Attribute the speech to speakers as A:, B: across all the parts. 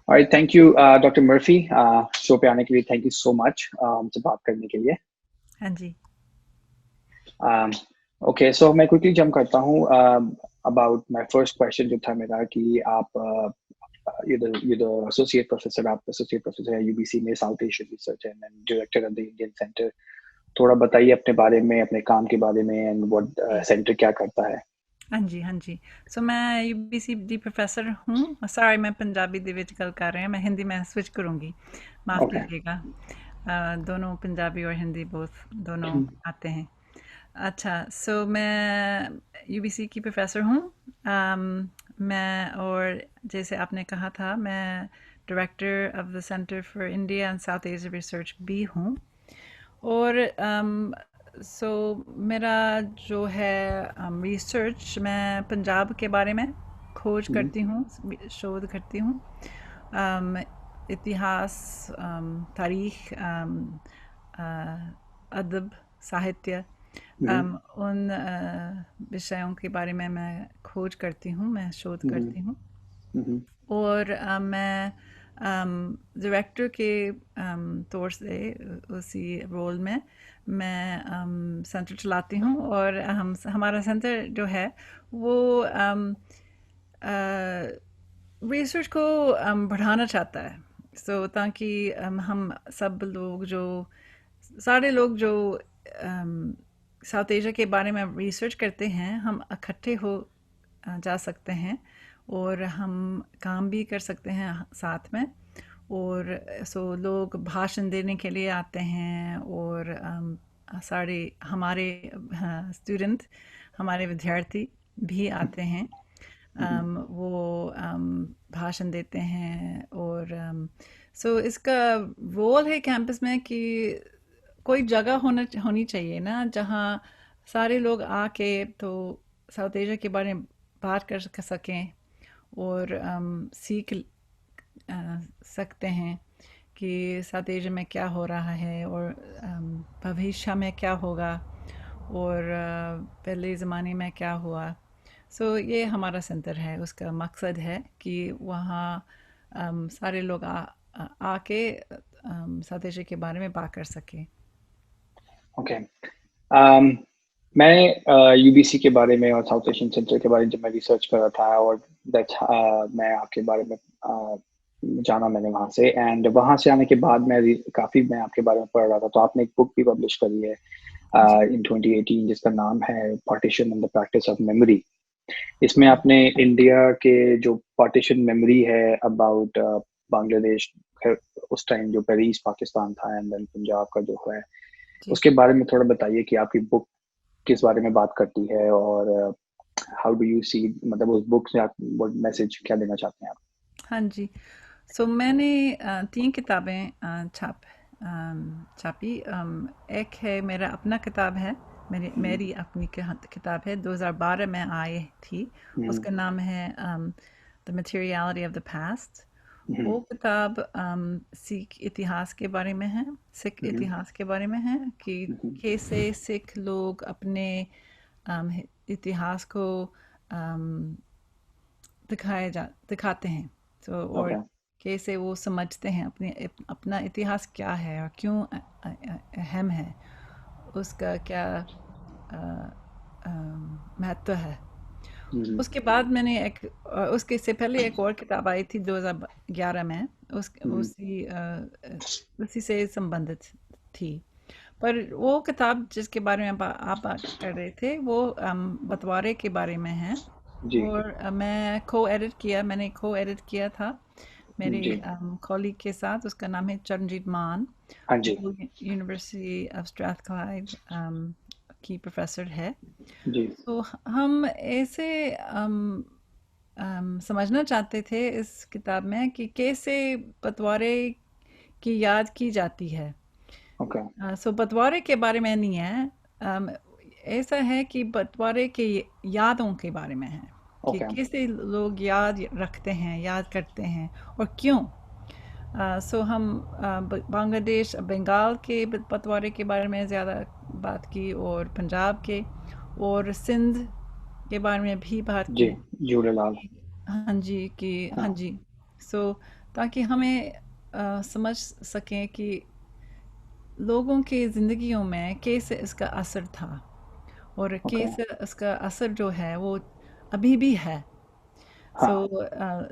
A: Alright, thank you, Dr. Murphy. Show पे आने के लिए थैंक यू सो मच हमसे बात करने के लिए.
B: हाँ जी।
A: Um, okay, so मैं quickly jump करता हूँ about my first question जो था मेरा कि आप you're the associate professor, आप associate professor है UBC में South Asian Research and director of the Indian Center. थोड़ा बताइए अपने बारे में, अपने काम के बारे में and what
B: जी।
A: center क्या करता है.
B: हाँ जी, हाँ जी। सो मैं यूबीसी दी प्रोफेसर हूँ। सॉरी, मैं पंजाबी ਦੇ ਵਿੱਚ ਗੱਲ कर रहे हैं, मैं हिंदी में स्विच करूँगी, माफ़
A: Okay.
B: कीजिएगा। दोनों पंजाबी और हिंदी बोथ दोनों आते हैं। अच्छा, सो मैं यूबीसी की प्रोफेसर हूँ। मैं और जैसे आपने कहा था, मैं director of the centre for India and south Asia research भी हूँ। और सो मेरा जो है रिसर्च, मैं पंजाब के बारे में खोज
A: Mhm.
B: करती हूँ, शोध करती हूँ। अम, इतिहास, तारीख, अदब, साहित्य,
A: Mhm.
B: उन विषयों के बारे में मैं खोज करती हूँ, मैं शोध
A: Mhm.
B: करती हूँ।
A: Mhm.
B: और मैं डायरेक्टर के तौर से उसी रोल में मैं सेंटर चलाती हूँ। और हमारा सेंटर जो है वो रिसर्च को बढ़ाना चाहता है। सो ताकि हम सब लोग जो सारे लोग जो साउथ एशिया के बारे में रिसर्च करते हैं, हम इकट्ठे हो जा सकते हैं और हम काम भी कर सकते हैं साथ में। और सो लोग भाषण देने के लिए आते हैं और सारे हमारे स्टूडेंट, हमारे विद्यार्थी भी आते हैं।
A: Mhm.
B: वो भाषण देते हैं। और सो इसका रोल है कैंपस में कि कोई जगह होनी चाहिए ना, जहाँ सारे लोग आके तो साउथ एशिया के बारे में बात कर सकें और सीख सकते हैं कि साउथ एशिया में क्या हो रहा है और भविष्य में क्या होगा और पहले ज़माने में क्या हुआ। सो ये हमारा सेंटर है, उसका मकसद है कि वहाँ सारे लोग आके साउथ एशिया के बारे में बात कर सकें।
A: Okay. um, मैं यूबीसी के बारे में और साउथ एशियन सेंटर के बारे में जब मैं रिसर्च कर रहा था और मैं आपके बारे में जाना मैंने वहाँ से एंड वहाँ से आने के बाद काफ़ी मैं आपके बारे में पढ़ रहा था, तो आपने एक बुक भी पब्लिश करी है
B: जी।
A: इन 2018 जिसका नाम है partition and the practice of memory. इसमें
B: हाँ
A: आपने इंडिया के जो पार्टीशन मेमोरी है अबाउट बांग्लादेश, उस टाइम जो पेरिस पाकिस्तान था एंड देन पंजाब का जो है
B: जी।
A: उसके बारे में थोड़ा बताइए कि आपकी बुक किस बारे में बात करती है और हाउ डू यू सी, मतलब उस बुक से आप वो मैसेज क्या देना चाहते हैं आप.
B: हाँ जी। सो मैंने 3 किताबें छापी। एक है मेरा अपना किताब है,
A: हम्म,
B: मेरी अपनी किताब है, 2012 में आई थी।
A: हम्म,
B: उसका नाम है the materiality of the past.
A: Hmm,
B: वो किताब सिख इतिहास के बारे में है, सिख
A: हम्म,
B: इतिहास के बारे में है कि
A: हम्म,
B: कैसे सिख लोग अपने इतिहास को अम, दिखाते हैं। तो और
A: ओके,
B: कैसे वो समझते हैं अपना इतिहास क्या है और क्यों अहम है, उसका क्या महत्व है।
A: हम्म,
B: उसके बाद मैंने उसके से पहले एक और किताब आई थी 2011 में। उस
A: हम्म,
B: उसी से संबंधित थी। पर वो किताब जिसके बारे में आप बात कर रहे थे, वो बंटवारे के बारे में है।
A: जी,
B: और मैंने को एडिट किया था मेरे
A: जी,
B: कॉलीग के साथ। उसका नाम है चरणजीत मान।
A: हाँ जी,
B: वो यूनिवर्सिटी ऑफ स्ट्रैथक्लाइड की प्रोफेसर है।
A: जी,
B: तो हम ऐसे समझना चाहते थे इस किताब में कि कैसे बंटवारे की याद की जाती है।
A: ओके,
B: सो बंटवारे के बारे में नहीं है, अम, ऐसा है कि बंटवारे के यादों के बारे में है कि
A: ओके,
B: कैसे लोग याद रखते हैं, याद करते हैं और क्यों। सो हम बांग्लादेश, बंगाल के बंटवारे के बारे में ज़्यादा बात की और पंजाब के और सिंध के बारे में भी बात
A: जी,
B: की।
A: झूलेलाल,
B: हाँ जी, कि हाँ
A: हाँ,
B: जी। सो ताकि हमें समझ सकें कि लोगों की ज़िंदगियों में कैसे इसका असर था और
A: ओके।
B: कैसे इसका असर जो है वो अभी भी है। सो
A: हाँ।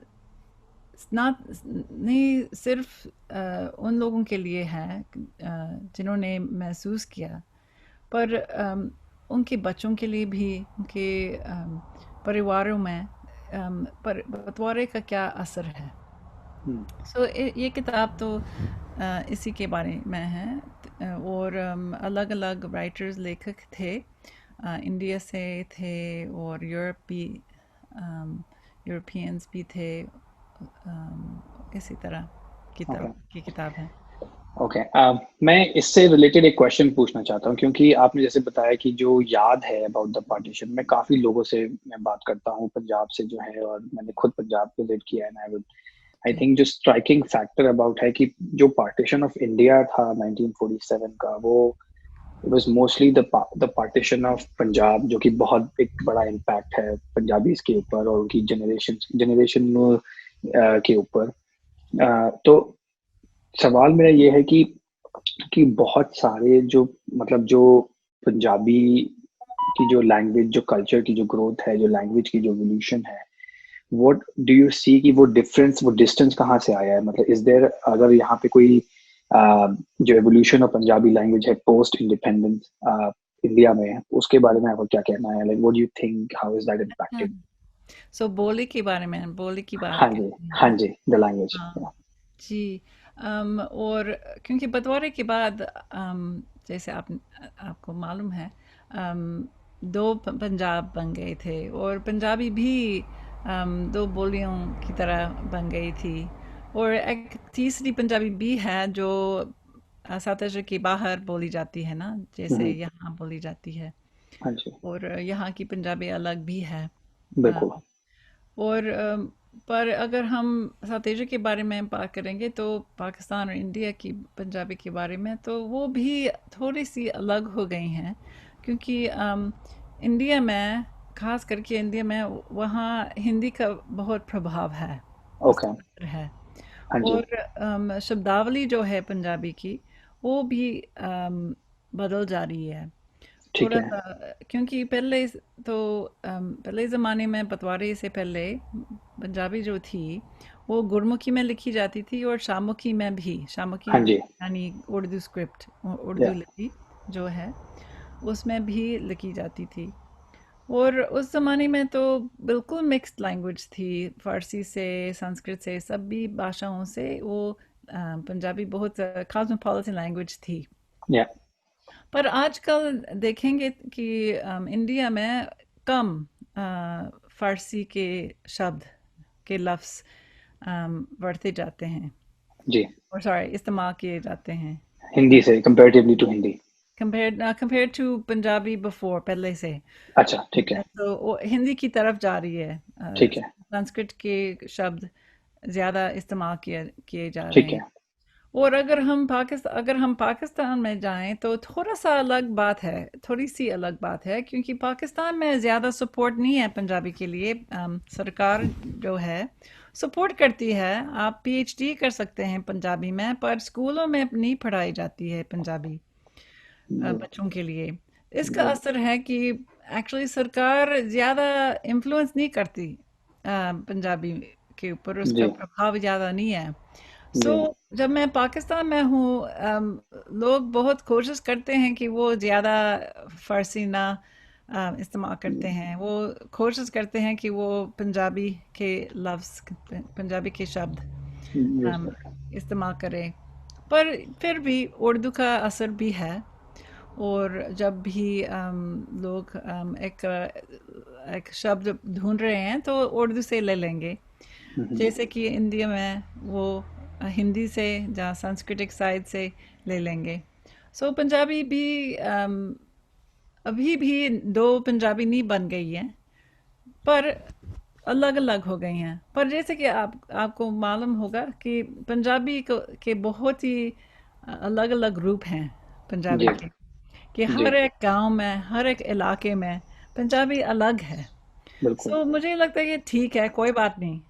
B: ना नहीं सिर्फ उन लोगों के लिए है जिन्होंने महसूस किया, पर उनके बच्चों के लिए भी, उनके परिवारों में पर बंटवारे का क्या असर है।
A: हम्म।
B: सो ये किताब तो इसी के बारे में है। और अलग अलग राइटर्स, लेखक थे, इंडिया से थे और यूरोप भी, यूरोपियंस भी थे। इसी तरह
A: ओके।
B: की किताब है।
A: ओके। मैं इससे रिलेटेड एक क्वेश्चन पूछना चाहता हूँ, क्योंकि आपने जैसे बताया कि जो याद है अबाउट द पार्टीशन, मैं काफ़ी लोगों से मैं बात करता हूँ पंजाब से जो है, और मैंने खुद पंजाब विजिट किया है। आई
B: जी।
A: थिंक जो स्ट्राइकिंग फैक्टर अबाउट है कि जो पार्टीशन ऑफ इंडिया था 1947 का, वो it was mostly the partition of Punjab, जो कि बहुत एक बड़ा इम्पैक्ट है पंजाबीज के ऊपर और उनकी जनरेशन जनरेशन के ऊपर। तो सवाल मेरा ये है कि बहुत सारे जो मतलब जो पंजाबी की जो लैंग्वेज, जो कल्चर की जो ग्रोथ है, जो लैंग्वेज की जो एवोल्यूशन है, व्हाट डू यू सी कि वो डिफरेंस, वो डिस्टेंस कहाँ से आया है? मतलब इज देयर, अगर यहाँ पे कोई जो एवोल्यूशन ऑफ पंजाबी लैंग्वेज है पोस्ट इंडिपेंडेंस इंडिया में, उसके बारे में आपको क्या कहना है? Like what do you think, how is that impacted?
B: So बोली के बारे में, बोली की बात
A: हाँ जी।
B: करते हैं
A: हाँ
B: ना।
A: जी, द लैंग्वेज।
B: हाँ जी। और क्योंकि बंटवारे के बाद जैसे आपको मालूम है, दो पंजाब बन गए थे और पंजाबी भी दो बोलियों की तरह बन गई थी। और एक तीसरी पंजाबी भी है जो सतलज के बाहर बोली जाती है ना, जैसे यहाँ बोली जाती है।
A: हाँ जी।
B: और यहाँ की पंजाबी अलग भी है। अ,
A: बिल्कुल।
B: और पर अगर हम साउथ एशिया के बारे में बात करेंगे तो पाकिस्तान और इंडिया की पंजाबी के बारे में, तो वो भी थोड़ी सी अलग हो गई हैं। क्योंकि इंडिया में, खास करके इंडिया में, वहाँ हिंदी का बहुत प्रभाव है,
A: ओके।
B: उसका असर है।
A: हाँ जी।
B: और शब्दावली जो है पंजाबी की, वो भी बदल जा रही है
A: ठीक
B: थोड़ा
A: है।
B: सा। क्योंकि पहले तो पहले ज़माने में, बंटवारे से पहले, पंजाबी जो थी वो गुरमुखी में लिखी जाती थी और शामुखी में भी। शामुखी
A: हाँ जी।
B: यानी उर्दू स्क्रिप्ट,
A: या।
B: उर्दू लिपि जो है उसमें भी लिखी जाती थी। और उस ज़माने में तो बिल्कुल मिक्स्ड लैंग्वेज थी, फ़ारसी से, संस्कृत से, सभी भाषाओं से वो पंजाबी बहुत कॉस्मोपॉलिटन लैंग्वेज थी।
A: या।
B: पर आजकल देखेंगे कि इंडिया में कम फ़ारसी के शब्द, के लफ्ज़ बढ़ते जाते हैं,
A: जी।
B: और सॉरी इस्तेमाल किए जाते हैं
A: हिंदी से comparatively to Hindi.
B: Compare to Punjabi before, पहले से।
A: अच्छा, ठीक है।
B: तो वो हिंदी की तरफ जा रही है।
A: ठीक है।
B: संस्कृत के शब्द ज़्यादा इस्तेमाल किए किए जा रहे
A: ठीक
B: हैं।
A: है।
B: और अगर हम पाकिस्तान में जाएं तो थोड़ा सा अलग बात है, थोड़ी सी अलग बात है, क्योंकि पाकिस्तान में ज़्यादा सपोर्ट नहीं है पंजाबी के लिए। सरकार जो है सपोर्ट करती है, आप पीएचडी कर सकते हैं पंजाबी में, पर स्कूलों में नहीं पढ़ाई जाती है पंजाबी
A: जी।
B: बच्चों के लिए। इसका
A: जी।
B: असर है कि एक्चुअली सरकार ज़्यादा इन्फ्लुएंस नहीं करती पंजाबी के ऊपर, उसका
A: जी।
B: प्रभाव ज़्यादा नहीं है। सो
A: जी।
B: जब मैं पाकिस्तान में हूँ, लोग बहुत कोशिश करते हैं कि वो ज़्यादा फ़ारसी ना इस्तेमाल करते हैं। वो कोशिश करते हैं कि वो पंजाबी के लफ्ज़, पंजाबी के शब्द
A: यूज
B: अम,
A: कर।
B: इस्तेमाल करें। पर फिर भी उर्दू का असर भी है। और जब भी लोग एक शब्द ढूंढ रहे हैं तो उर्दू से ले लेंगे। जैसे कि इंडिया में वो हिंदी से या सांस्कृतिक साइड से ले लेंगे। सो पंजाबी भी अभी भी दो पंजाबी नहीं बन गई है, पर अलग अलग हो गई हैं। पर जैसे कि आपको मालूम होगा कि पंजाबी के बहुत ही अलग अलग रूप हैं पंजाबी
A: जी।
B: के, कि
A: जी।
B: हर एक गांव में, हर एक इलाके में पंजाबी अलग है।
A: बिल्कुल।
B: सो मुझे लगता है कि ठीक है, कोई बात नहीं,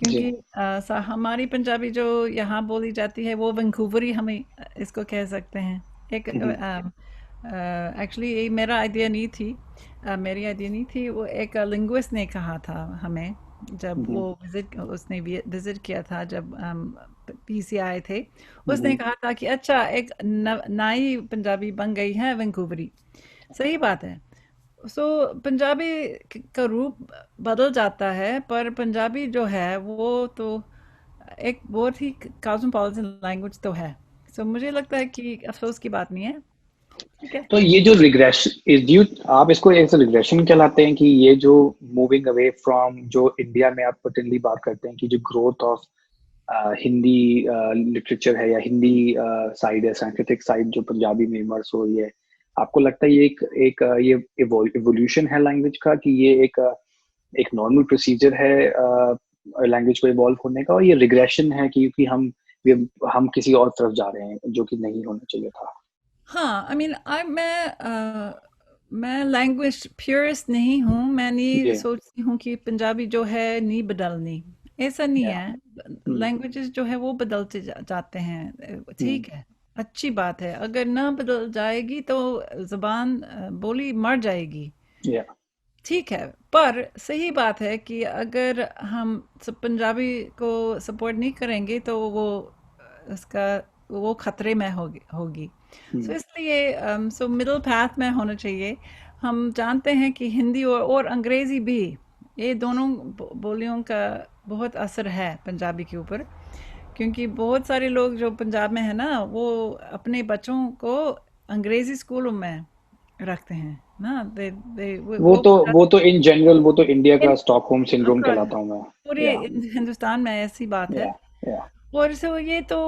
A: जी।
B: क्योंकि हमारी पंजाबी जो यहाँ बोली जाती है वो वैंकूवरी हमें इसको कह सकते हैं। एक
A: हम्म।
B: एक्चुअली ये मेरा आइडिया नहीं थी, मेरी आइडिया नहीं थी, वो एक लिंग्विस्ट ने कहा था हमें जब वो
A: हम्म।
B: विजिट उसने विजिट किया था जब पीसी आए थे। उसने
A: हम्म।
B: कहा था कि अच्छा एक नई पंजाबी बन गई है वैंकूवरी। सही बात है। सो पंजाबी का रूप बदल जाता है, पर पंजाबी जो है वो तो एक बहुत ही कॉस्मोपॉलिटन लैंग्वेज तो है। सो मुझे लगता है कि अफसोस की बात नहीं है। ठीक है।
A: तो ये जो रिग्रेशन इज ड्यू, आप इसको एक रिग्रेशन कहलाते हैं कि ये जो मूविंग अवे फ्रॉम जो इंडिया में आप पर्टिकुलरली बात करते हैं कि जो ग्रोथ ऑफ हिंदी लिटरेचर है या हिंदी साइड है, साइंटिफिक साइड जो पंजाबी में इमर्स हो रही है, आपको लगता है ये एक ये इवोल्यूशन है लैंग्वेज का, कि ये एक नॉर्मल प्रोसीजर है लैंग्वेज को इवॉल्व होने का, और ये रिग्रेशन है क्योंकि हम किसी और तरफ जा रहे हैं जो कि नहीं होना चाहिए था?
B: हाँ, आई मीन आई मैं लैंग्वेज प्योरिस्ट नहीं हूँ। मैं नहीं
A: जी।
B: सोचती हूँ कि पंजाबी जो है नहीं बदलनी। ऐसा नहीं
A: या।
B: है।
A: हम्म।
B: लैंग्वेजेस जो है वो बदलते जाते हैं।
A: हम्म।
B: ठीक है, अच्छी बात है। अगर ना बदल जाएगी तो ज़ुबान बोली मर जाएगी।
A: या।
B: ठीक है, पर सही बात है कि अगर हम सब पंजाबी को सपोर्ट नहीं करेंगे तो वो उसका वो खतरे में होगी। सो
A: हम्म।
B: इसलिए सो मिडल पाथ में होना चाहिए। हम जानते हैं कि हिंदी और अंग्रेज़ी भी, ये दोनों बोलियों का बहुत असर है पंजाबी के ऊपर। क्योंकि बहुत सारे लोग जो पंजाब में है ना, वो अपने बच्चों को अंग्रेज़ी स्कूलों में रखते हैं ना। दे वो
A: वो तो इन जनरल वो तो इंडिया का
B: इन
A: स्टॉकहोम सिंड्रोम
B: अक्रॉस
A: कहलाता हूँ मैं।
B: पूरे
A: या।
B: हिंदुस्तान में ऐसी बात है।
A: या। या।
B: और सो ये तो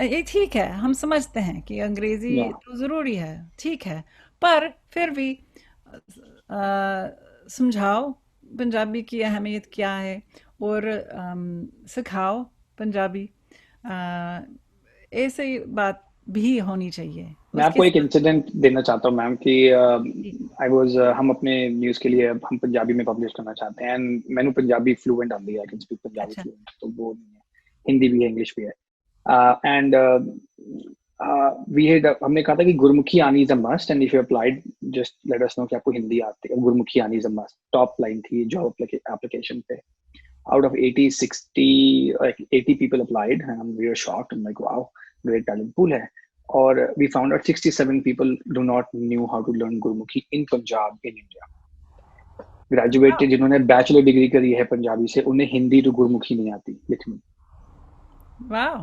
B: ये ठीक है, हम समझते हैं कि अंग्रेजी
A: या।
B: तो ज़रूरी है, ठीक है। पर फिर भी समझाओ पंजाबी की अहमियत क्या है, और सिखाओ पंजाबी। अ, ऐसे बात भी होनी चाहिए
A: मैं
B: उसके
A: आपको एक
B: साथ।
A: इंसिडेंट देना चाहता हूँ मैम कि
B: जी।
A: आई वाज हम अपने न्यूज़ के लिए हम पंजाबी में पब्लिश करना चाहते हैं, एंड मैंने पंजाबी फ्लुएंट आती है, आई कैन स्पीक पंजाबी
B: अच्छा।
A: फ्लुएंट, तो वो नहीं है, हिंदी भी है, इंग्लिश भी है। एंड वी हैड हमने कहा था कि गुरमुखी आनी is a must, and if you applied just let us know कि आपको हिंदी आती है, गुरमुखी आनी is a must, top line थी जॉब एप्लीकेशन पे। Out of 80, 60, like 80 people applied, and we were shocked. I'm like, wow, great talent pool है. और we found out 67 people do not knew how to learn Gurmukhi in Punjab in India. Graduated जिन्होंने bachelor degree करी है पंजाबी से, उन्हें हिंदी तो गुरमुखी नहीं आती लिखनी।
B: वाह।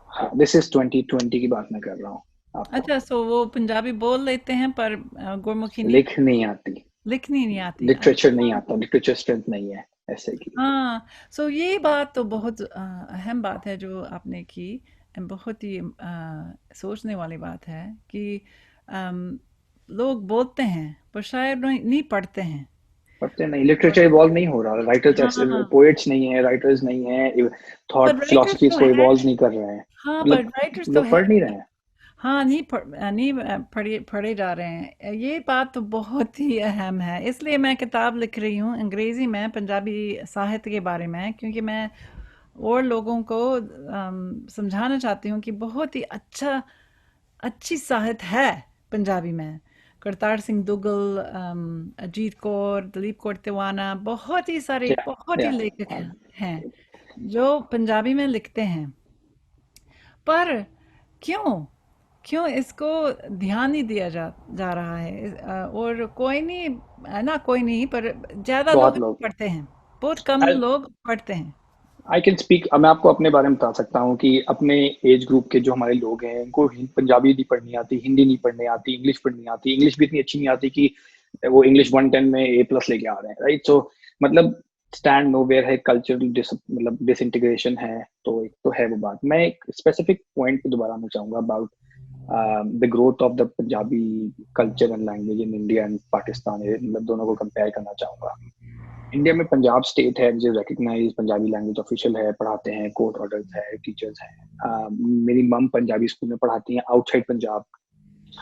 A: हाँ, दिस इज 2020 की बात मैं कर रहा हूँ आपको।
B: अच्छा, सो वो पंजाबी बोल लेते हैं पर गुरमुखी नहीं,
A: लिख नहीं आती,
B: लिखनी नहीं आती।
A: लिटरेचर नहीं आता, लिटरेचर स्ट्रेंथ नहीं है ऐसे की।
B: हाँ, सो ये बात तो बहुत अहम बात है जो आपने की। बहुत ही सोचने वाली बात है कि अम, लोग बोलते हैं पर शायद नहीं पढ़ते हैं।
A: पढ़ते नहीं,
B: और
A: लिटरेचर इवॉल्व नहीं हो रहा, राइटर्स
B: हाँ,
A: पोएट्स नहीं है, राइटर्स नहीं है,
B: पर
A: थॉट
B: राइटर्स
A: फिलोसफीज
B: तो
A: को
B: है।
A: इवॉल्व नहीं कर रहे हैं।
B: हाँ, पर
A: मतलब
B: राइटर्स तो
A: लोग
B: है।
A: पढ़ नहीं रहे हैं।
B: हाँ, नहीं पढ़े पढ़े जा रहे हैं। ये बात तो बहुत ही अहम है। इसलिए मैं किताब लिख रही हूँ अंग्रेज़ी में पंजाबी साहित्य के बारे में, क्योंकि मैं और लोगों को समझाना चाहती हूँ कि बहुत ही अच्छी साहित्य है पंजाबी में। करतार सिंह दुग्गल, अजीत कौर, दलीप कौर तिवाना,
A: या।
B: बहुत ही
A: या।
B: लेखक हैं जो पंजाबी में लिखते हैं। पर क्यों क्यों इसको ध्यान नहीं दिया जा रहा है? और कोई नहीं, है ना, कोई नहीं, पर ज़्यादा लोग
A: बहुत
B: नहीं
A: लोग।
B: पढ़ते हैं। बहुत कम लोग पढ़ते हैं।
A: आई कैन स्पीक, मैं आपको अपने बारे में बता सकता हूँ कि अपने एज ग्रुप के जो हमारे लोग हैं उनको पंजाबी नहीं पढ़नी आती, हिंदी नहीं पढ़नी आती, इंग्लिश पढ़नी आती, इंग्लिश भी इतनी अच्छी नहीं आती कि वो इंग्लिश 110 में A+ लेके आ रहे हैं, राइट? सो मतलब स्टैंड नो वेयर है, कल्चरल मतलब डिसइंटीग्रेशन है। तो एक तो है वो बात। मैं एक स्पेसिफिक पॉइंट पे दोबारा आना चाहूंगा about the growth of the Punjabi culture and language in India and Pakistan, मतलब दोनों को कंपेयर करना चाहूंगा। इंडिया में पंजाब स्टेट है जो रिकग्नाइज पंजाबी लैंग्वेज ऑफिशियल है, पढ़ाते हैं, कोर्ट ऑर्डर्स है, टीचर्स हैं। मेरी मम पंजाबी स्कूल में पढ़ाती हैं आउटसाइड पंजाब।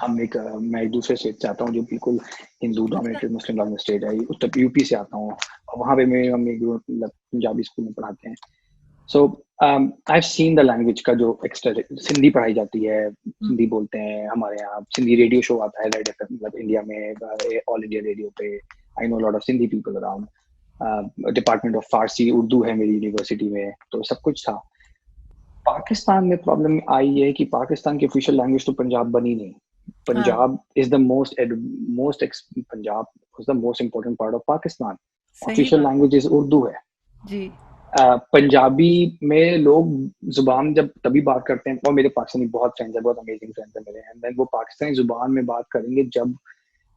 A: मैं एक दूसरे स्टेट से आता हूँ जो बिल्कुल हिंदू
B: अच्छा।
A: डोमिनेटेड मुस्लिम डोमिनेटेड स्टेट है, उत्तर यूपी से आता हूँ, और वहाँ पे मेरी मम्मी मतलब पंजाबी स्कूल में पढ़ाते हैं। सो आई सीन द लैंग्वेज का जो एक्स्ट्रा सिंधी पढ़ाई जाती है,
B: हम्म,
A: सिंधी बोलते हैं हमारे यहाँ, सिंधी रेडियो शो आता है रेड एफएम, मतलब इंडिया में ऑल इंडिया रेडियो पे। I know lot of Sindhi people around. Department of Farsi Urdu है मेरी यूनिवर्सिटी में, तो सब कुछ था। पाकिस्तान में प्रॉब्लम आई है कि पाकिस्तान की ऑफिशियल लैंग्वेज तो पंजाब बनी नहीं।
B: हाँ,
A: Punjab is the most Punjab is the most important part of Pakistan.
B: सही
A: ऑफिशियल
B: बात।
A: लैंग्वेज इज उर्दू है।
B: जी।
A: पंजाबी में लोग जुबान जब तभी बात करते हैं, और मेरे पाकिस्तानी बहुत फ्रेंड्स हैं, बहुत अमेजिंग फ्रेंड्स हैं मेरे, एंड देन वो पाकिस्तानी जुबान में बात करेंगे जब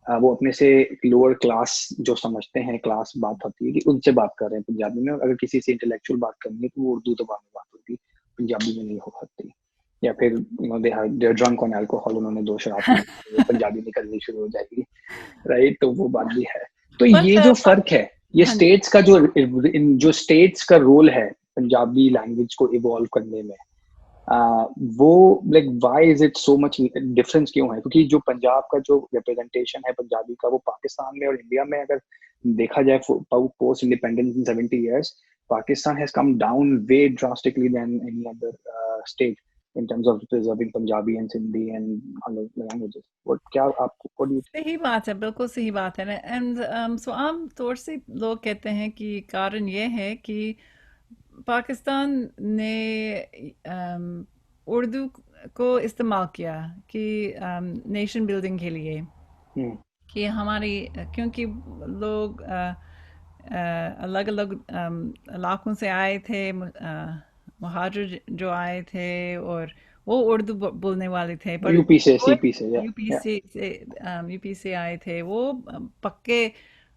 A: वो अपने से लोअर क्लास जो समझते हैं क्लास बात होती है कि उनसे बात कर रहे हैं पंजाबी में। अगर किसी से इंटेलेक्चुअल बात करनी है तो वो उर्दू जबान में बात होती है, पंजाबी में नहीं हो सकती। या फिर they are drunk on alcohol, उन्होंने दो शराब पी ली, तो वो पंजाबी निकलनी शुरू हो जाएगी, राइट? तो वो बात भी है। तो
B: पर
A: ये जो फर्क है, ये
B: हाँ जी।
A: स्टेट्स का जो स्टेट्स का रोल है पंजाबी लैंग्वेज को इवॉल्व करने में, वो like why is it so much difference क्यों है? क्योंकि जो पंजाब का जो रिप्रेजेंटेशन है पंजाबी का, वो पाकिस्तान में और इंडिया में अगर देखा जाए post independence in 70 years, Pakistan has come down way drastically than any other state in terms of preserving Punjabi and Sindhi and other languages. क्या आपको what do you think?
B: सही बात है, बिल्कुल सही बात है। एंड सो आम तौर से लोग कहते हैं कि कारण ये है कि पाकिस्तान ने उर्दू को इस्तेमाल किया कि नेशन बिल्डिंग के लिए,
A: Hmm.
B: कि हमारी क्योंकि लोग अलग अलग इलाकों से आए थे, महाजर जो आए थे, और वो उर्दू बोलने वाले थे, पर
A: यूपी से,
B: कोई
A: सीपी से, या
B: यूपी
A: या
B: से यूपी से आए थे, वो पक्के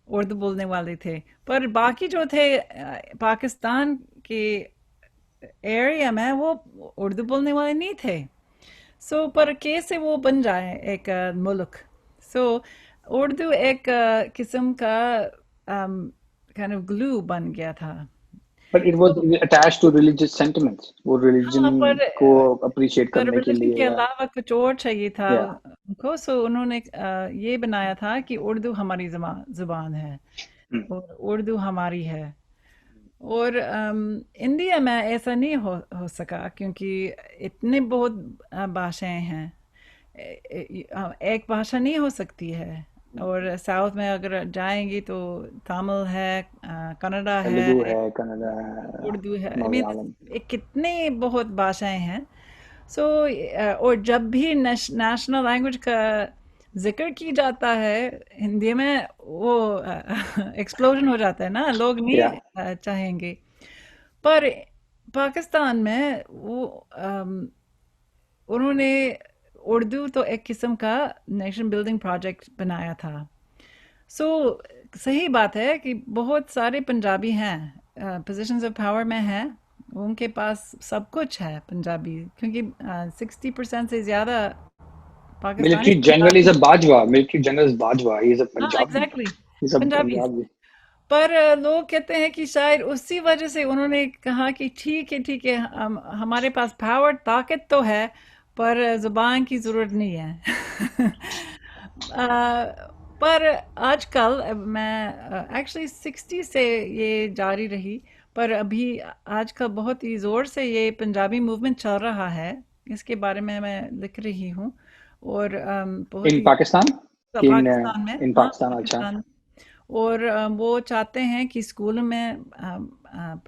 B: उर्दू बोलने वाले थे। पर बाकी जो थे पाकिस्तान के एरिया में, वो उर्दू बोलने वाले नहीं थे। सो पर कैसे वो बन जाए एक मुल्क? सो उर्दू एक किस्म का काइंड ऑफ ग्लू बन गया था।
A: बट इट वाज
B: तो
A: अटैच्ड टू रिलीजियस सेंटिमेंट्स, वो रिलीजन
B: हाँ,
A: को अप्रिशिएट
B: पर
A: करने के
B: रिलीजन
A: लिए,
B: के
A: या
B: अलावा कुछ और चाहिए था
A: या
B: उनको। सो उन्होंने ये बनाया था कि उर्दू हमारी जुबान है, और उर्दू हमारी है। और इंडिया में ऐसा नहीं हो सका, क्योंकि इतने बहुत भाषाएं हैं। एक भाषा नहीं हो सकती है। और साउथ में अगर जाएंगी तो तमिल है, कन्नड़ा है,
A: तेलुगु है, कन्नड़ा है,
B: उर्दू है, आई मीन
A: मलयालम।
B: कितने बहुत भाषाएं हैं। सो और जब भी नेशनल लैंग्वेज का जिक्र की जाता है हिंदी में, वो एक्सप्लोजन हो जाता है ना, लोग नहीं
A: या
B: चाहेंगे। पर पाकिस्तान में वो उन्होंने उर्दू तो एक किस्म का नेशन बिल्डिंग प्रोजेक्ट बनाया था। सो सही बात है कि बहुत सारे पंजाबी हैं, पोजीशंस ऑफ पावर में हैं, उनके पास सब कुछ है पंजाबी, क्योंकि 60% से ज़्यादा Pakistani
A: military general is
B: Punjabi.
A: A Bajwa, military general is Bajwa, he is a
B: हाँ,
A: Punjabi,
B: exactly,
A: he is a
B: Punjabi.
A: Punjabi.
B: पर लोग कहते हैं कि शायद उसी वजह से उन्होंने कहा कि ठीक है, ठीक है, हमारे पास पावर ताकत तो है, पर ज़ुबान की ज़रूरत नहीं है। पर आजकल मैं एक्चुअली 60 से ये जारी रही, पर अभी आजकल बहुत ही ज़ोर से ये पंजाबी मूवमेंट चल रहा है। इसके बारे में मैं लिख रही हूँ, और बहुत
A: इन
B: ही
A: पाकिस्तान, कि
B: पाकिस्तान में,
A: इन
B: हाँ,
A: पाकिस्तान, अच्छा।
B: पाकिस्तान। और वो चाहते हैं कि स्कूल में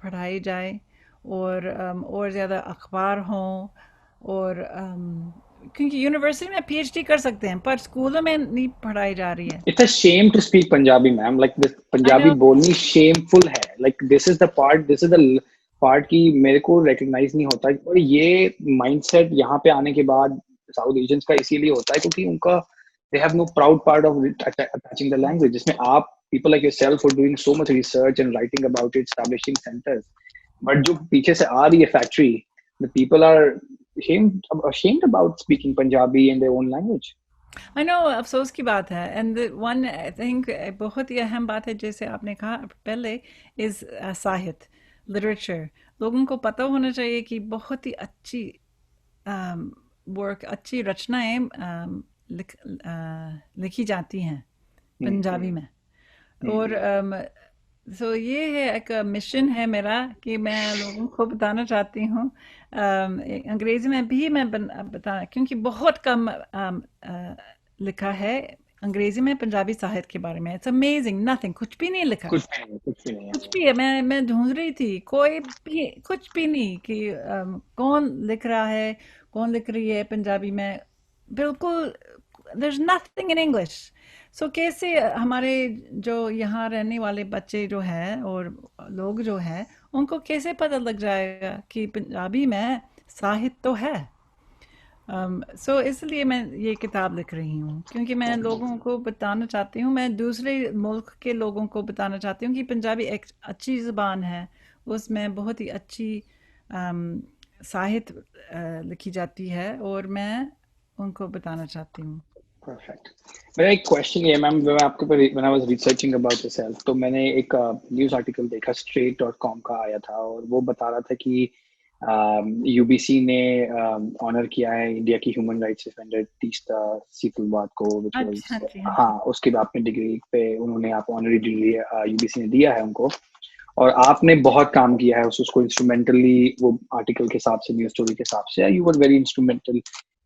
B: पढ़ाई जाए, और और ज़्यादा अखबार हों, और क्योंकि यूनिवर्सिटी में पीएचडी कर सकते हैं, पर स्कूलों में नहीं पढ़ाई जा रही है।
A: It's a shame to speak Punjabi ma'am, like this
B: I
A: Punjabi
B: no.
A: बोलनी शेमफुल है, like this is the part की मेरे को रिकग्नाइज नहीं होता। और ये माइंडसेट यहाँ पे आने के बाद साउथ एशियंस का इसीलिए होता है क्योंकि उनका they have no proud part of attaching the language, जिसमें आप people like yourself are doing so much research and writing about it, establishing centres, but जो पीछे से आ रही है factory, the people are ashamed about speaking Punjabi in their own language.
B: I know, अफसोस की बात है। एंड वन आई थिंक बहुत ही अहम बात है, जैसे आपने कहा पहले, इज साहित्य, लिटरेचर। लोगों को पता होना चाहिए कि बहुत ही अच्छी वर्क, अच्छी रचनाएं लिखी जाती हैं
A: हम्म।
B: पंजाबी में। और
A: हम्म।
B: सो ये है एक मिशन है मेरा कि मैं लोगों को बताना चाहती हूँ। अंग्रेज़ी में भी मैं बता, क्योंकि बहुत कम लिखा है अंग्रेज़ी में पंजाबी साहित्य के बारे में। इट्स अमेजिंग, नथिंग, कुछ भी नहीं लिखा।
A: कुछ भी नहीं है, कुछ भी नहीं
B: कुछ
A: है।
B: भी है, मैं ढूंढ रही थी, कोई भी कुछ भी नहीं कि कौन लिख रहा है, कौन लिख रही है पंजाबी में। बिल्कुल there's nothing in English। सो कैसे हमारे जो यहाँ रहने वाले बच्चे जो हैं और लोग जो हैं, उनको कैसे पता लग जाएगा कि पंजाबी में साहित्य तो है। सो इसलिए मैं ये किताब लिख रही हूँ, क्योंकि मैं लोगों को बताना चाहती हूँ, मैं दूसरे मुल्क के लोगों को बताना चाहती हूँ कि पंजाबी एक अच्छी ज़ुबान है, उसमें बहुत ही अच्छी अम, साहित्य लिखी जाती है, और मैं उनको बताना चाहती हूँ।
A: परफेक्ट। मेरा एक क्वेश्चन ये मैम, मैं आपके ऊपर when I was researching about your self, तो मैंने एक न्यूज़ आर्टिकल देखा, straight.com का आया था, और वो बता रहा था कि यूबीसी ने ऑनर किया है इंडिया की human rights defender Teesta Setalvad को, विच
B: अच्छा
A: वाज,
B: जी, हाँ
A: हाँ,
B: जी।
A: उसके बाद अपनी डिग्री पे उन्होंने आप ऑनरी डिग्री यूबीसी ने दिया है उनको। और आपने बहुत काम किया है उसको इंस्ट्रूमेंटली, वो आर्टिकल के हिसाब से, न्यूज स्टोरी के हिसाब से, you were very instrumental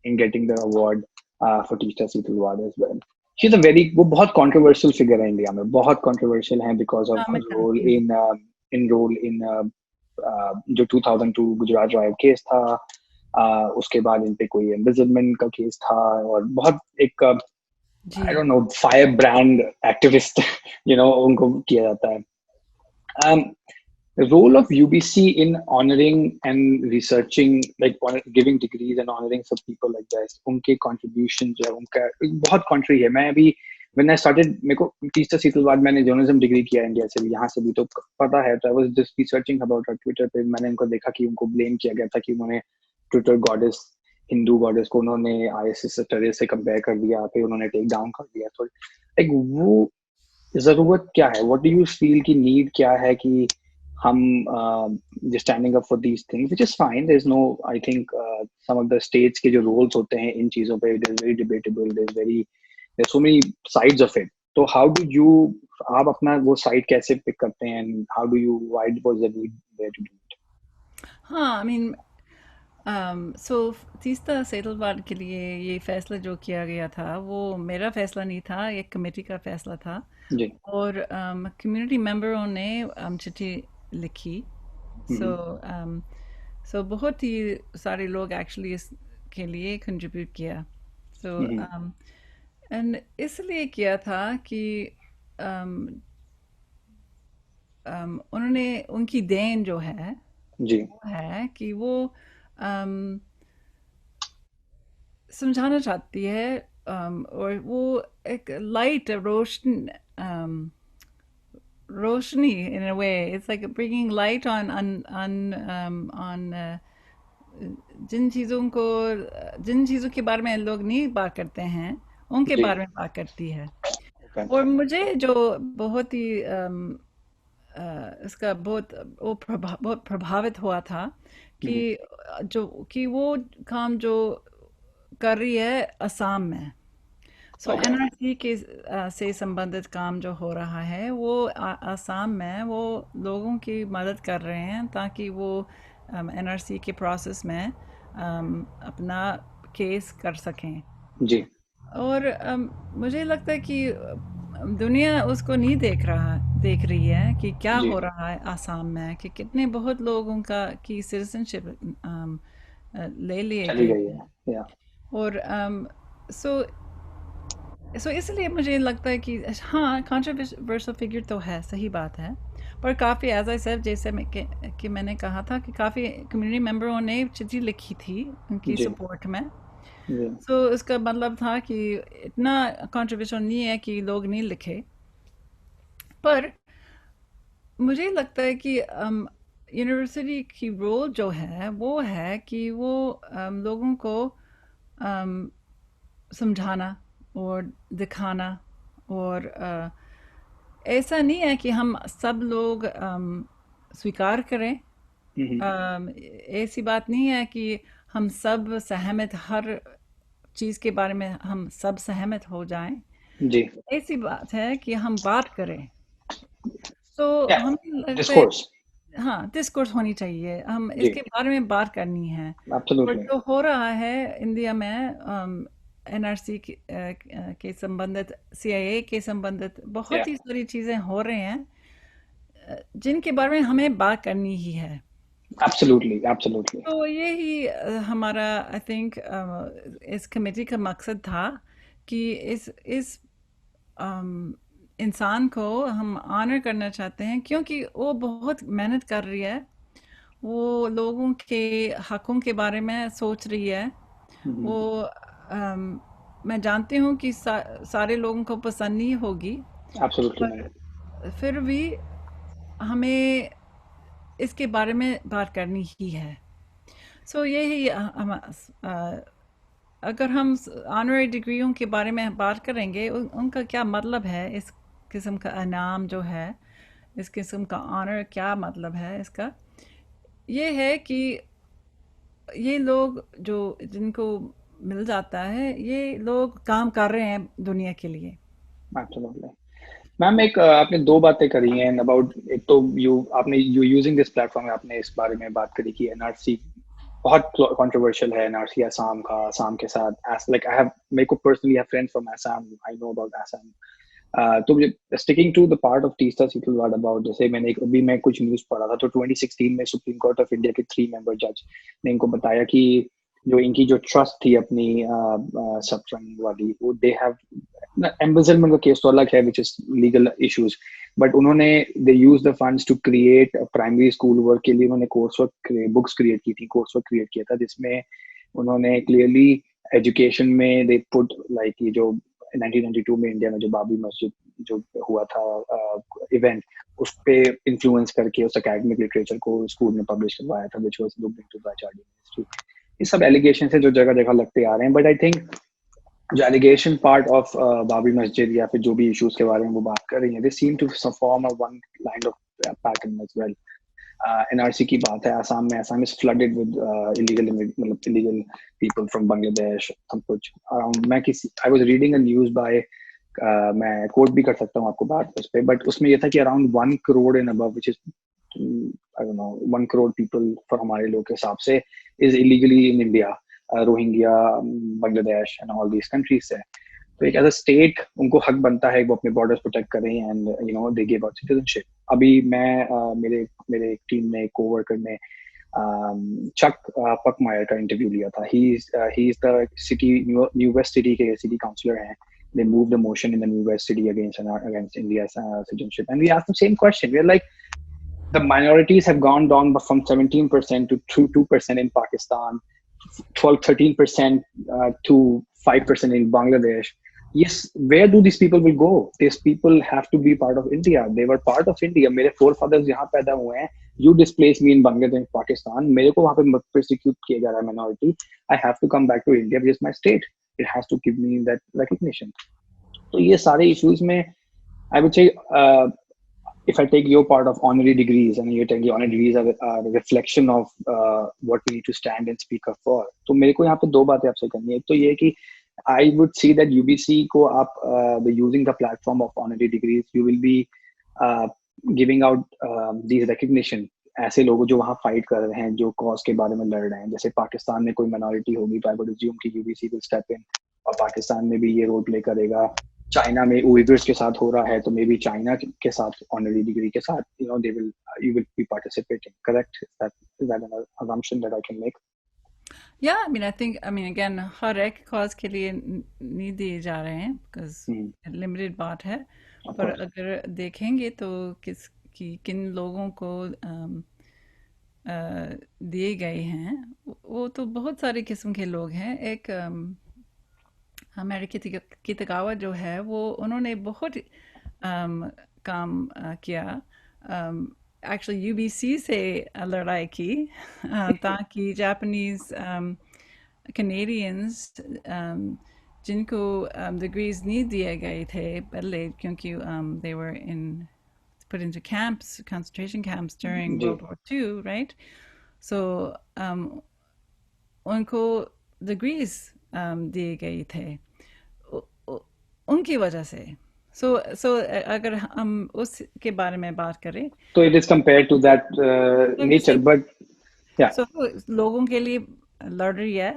A: in getting the award for Teesta Setalvad as well. She is a very, वो बहुत कंट्रोवर्शियल फिगर है इंडिया में, बहुत कंट्रोवर्शियल है बिकॉज ऑफ
B: हाँ, मैं
A: रोल
B: जानती हूँ।
A: इन रोल इन जो 2002 गुजरात राइट केस था, उसके बाद इन पे कोई एम्बिजलमेंट का केस था, और बहुत एक
B: जी।
A: I don't know fire brand activist you know उनको किया जाता है। The role of UBC in honoring and researching, like giving degrees and honoring some people like this, उनके contribution जो है उनका बहुत country है। मैं अभी when I started, मेरे को तीसरा सीटल बाद मैंने जर्नलिज्म डिग्री किया इंडिया से भी, यहाँ से भी, तो पता है। तो I was just researching about her Twitter पे, मैंने उनको देखा कि उनको blame किया गया था कि उन्होंने ट्विटर गॉडेस, हिंदू गॉडेस को उन्होंने आईएसएस से कंपेयर कर दिया, फिर उन्होंने टेक डाउन कर दिया। तो लाइक वो जरूरत क्या है, व्हाट डू यू फील की नीड क्या है कि हम standing up for these things, which is fine, there is no, I think some of the states के जो रोल्स होते हैं इन चीजों पे, it is very debatable, there is very, there so many sides of it. तो how do you, आप अपना वो साइड कैसे पिक करते हैं, and how do you, why was the need there to do it?
B: हाँ, I mean, so Teesta Setalvad के लिए ये फैसला जो किया गया था, वो मेरा फैसला नहीं था, एक कमेटी का फैसला था।
A: जी।
B: और कम्युनिटी मेंबरों ने चिट्ठी लिखी। सो
A: हम्म।
B: सो बहुत ही सारे लोग एक्चुअली इसके लिए कंट्रीब्यूट किया। सो
A: हम्म।
B: एंड इसलिए किया था कि um, उन्होंने, उनकी देन जो है
A: जी।
B: वो है कि वो um, समझाना चाहती है, और वो एक लाइट रोशनी, in a way it's like bringing light on जिन चीज़ों के बारे में लोग नहीं बात करते हैं, उनके
A: जी।
B: बारे में बात करती है।
A: ओके।
B: और मुझे जो बहुत ही इसका बहुत प्रभावित हुआ था कि
A: हम्म।
B: जो कि वो काम जो कर रही है असम में। So
A: okay.
B: एनआरसी के से संबंधित काम जो हो रहा है, वो असम में वो लोगों की मदद कर रहे हैं ताकि वो एनआरसी के प्रोसेस में अपना केस कर सकें।
A: जी।
B: और मुझे लगता है कि दुनिया उसको नहीं देख रही है कि क्या
A: जी।
B: हो रहा है आसाम में, कि कितने बहुत लोगों का की सिटीजनशिप ले लिए
A: चली
B: गए
A: गई
B: हैं।
A: है या।
B: और सो सो इसलिए मुझे लगता है कि हाँ, कंट्रोवर्शियल फिगर तो है, सही बात है। पर काफ़ी, एज आई सेड, जैसे कि मैंने कहा था कि काफ़ी कम्युनिटी मेंबरों ने चिट्ठी लिखी थी उनकी
A: जी।
B: सपोर्ट में।
A: जी।
B: सो इसका मतलब था कि इतना कंट्रोवर्शियल नहीं है कि लोग नहीं लिखे। पर मुझे लगता है कि यूनिवर्सिटी की रोल जो है वो है कि वो लोगों को अम, समझाना और दिखाना। और ऐसा नहीं है कि हम सब लोग स्वीकार करें।
A: हम्म।
B: ऐसी बात नहीं है कि हम सब सहमत हर चीज़ के बारे में हम सब सहमत हो जाएं,
A: जी।
B: ऐसी बात है कि हम बात करें। तो
A: या
B: हमें लगता है,
A: डिस्कोर्स।
B: हाँ, डिस्कोर्स होनी चाहिए, हम
A: जी।
B: इसके बारे में बात करनी है। और
A: एब्सोल्युटली।
B: जो हो रहा है इंडिया में, एनआरसी के संबंधित, सीआईए के संबंधित
A: या
B: बहुत ही सारी चीज़ें हो रही हैं, जिनके बारे में हमें बात करनी ही है।
A: Absolutely absolutely.
B: तो यही हमारा आई थिंक इस कमेटी का मकसद था कि इस अम, इंसान को हम ऑनर करना चाहते हैं, क्योंकि वो बहुत मेहनत कर रही है, वो लोगों के हकों के बारे में सोच रही है। वो मैं जानती हूँ कि सारे लोगों को पसंद नहीं होगी,
A: एब्सोल्युटली नहीं।
B: पर फिर भी हमें इसके बारे में बात करनी ही है। सो यही अगर हम ऑनररी डिग्रियों के बारे में बात करेंगे, उनका क्या मतलब है, इस किस्म का इनाम जो है, इस किस्म का ऑनर क्या मतलब है इसका, ये है कि ये लोग जो जिनको मिल जाता है, ये लोग काम कर रहे हैं दुनिया के लिए।
A: एब्सोल्युटली। मैम एक आपने दो बातें करी हैं अबाउट, एक तो यू आपने यू यूजिंग दिस प्लेटफॉर्म, आपने इस बारे में बात करी कि एनआरसी बहुत कंट्रोवर्शियल है। एनआरसी असम का, असम के साथ लाइक आई हैव, मेरे को personally have friends from Assam, I know about Assam. तो sticking to the part of Teesta Setalvad about, जैसे मैंने अभी मैं कुछ न्यूज पढ़ा था, तो 2016 में सुप्रीम कोर्ट ऑफ इंडिया के 3 मेंबर जज ने इनको बताया कि जो इनकी जो ट्रस्ट थी अपनी सत्संग वाली, वो दे हैव, एम्बेजलमेंट का केस तो अलग है which is legal issues, but उन्होंने they use the funds to create primary school work के लिए, उन्होंने कोर्स वर्क बुक्स क्रिएट की थी, कोर्स वर्क क्रिएट किया था, जिसमें उन्होंने क्लियरली एजुकेशन में दे पुट लाइक ये जो 1992 में इंडिया में जो बाबरी मस्जिद जो हुआ था इवेंट, उस पे इन्फ्लुएंस करके उस एकेडमिक लिटरेचर को स्कूल में पब्लिश करवाया था, which was looked into bye Charlie ministry. ये सब एलिगेशन है जो जगह जगह लगते आ रहे हैं, बट आई थिंक जो एलिगेशन पार्ट ऑफ बाबरी मस्जिद या फिर जो भी इश्यूज के बारे में वो बात कर रही है, they seem to form a one line of pattern as well. NRC की बात है, आसाम में, Assam is flooded with illegal, मतलब इलीगल पीपल फ्रॉम बांग्लादेश, सब कुछ अराउंड। मैं किसी I was reading a news by, मैं कोट भी कर सकता हूँ आपको बात उस पर, बट उसमें ये था कि around 1 crore and above, which is I don't no, 1 crore people for हमारे लोग के हिसाब से is illegally in India, Rohingya, Bangladesh and all these countries से। तो एक एज अ स्टेट उनको हक बनता है वो अपने बॉर्डर्स प्रोटेक्ट करें and you know they give out citizenship. अभी मैं मेरे मेरे टीम ने कोवर्कर ने चक पकमायर का इंटरव्यू लिया था। He is the city New West city के सिटी काउंसलर हैं। They moved the motion in the New West City against India's citizenship, and we asked the same question. We're like, the minorities have gone down from 17% to 2% in Pakistan, 12-13% to 5% in Bangladesh. Yes, where do these people will go? These people have to be part of India. They were part of India. मेरे forefathers यहाँ पैदा हुए हैं. You displace me in Bangladesh, Pakistan. मेरे को वहाँ पे persecute किया जा रहा है minority. I have to come back to India, which is my state. It has to give me that recognition. तो ये सारे issues में I would say, if I take your part of honorary degrees, and you're telling honorary degrees are a reflection of what we need to stand and speak up for, तो मेरे को यहाँ पे दो बातें आपसे करनी है। एक तो ये कि I would see that UBC को आप the using the platform of honorary degrees, you will be uh, giving out these recognition ऐसे लोगों जो वहाँ फाइट कर रहे हैं, जो कॉज के बारे में लड़ रहे हैं। जैसे पाकिस्तान में कोई माइनॉरिटी होगी तो आई वुड अज्यूम कि यूबीसी विल स्टेप इन, और पाकिस्तान में भी ये रोल प्ले करेगा। चाइना में उइगर्स के साथ हो रहा है, तो मे बी चाइना के साथ ऑनरी डिग्री के साथ you know they will you will be participating, correct? Is that an assumption that I can make?
B: या I mean, I think, I mean again, हर एक कॉज के लिए नहीं दिए जा रहे हैं, बिकॉज लिमिटेड बात है।
A: Of
B: पर
A: course.
B: अगर देखेंगे तो किन लोगों को दिए गए हैं, वो तो बहुत सारे किस्म के लोग हैं। एक अमेरिकी की तकावत जो है, वो उन्होंने बहुत काम किया, एक्चुअली यूबीसी से लड़ाई की, ताकि जापानीज कैनेडियंस जिनको डिग्रीज नहीं दिए गए थे पहले, क्योंकि they were put into camps, concentration camps during
A: ji.
B: World War II, right? So उनको डिग्रीज दिए गए थे उनकी वजह से। सो अगर हम उसके बारे में बात करें
A: तो it is compared to that
B: तो
A: nature, but yeah.
B: सो लोगों के लिए लड़ रही है।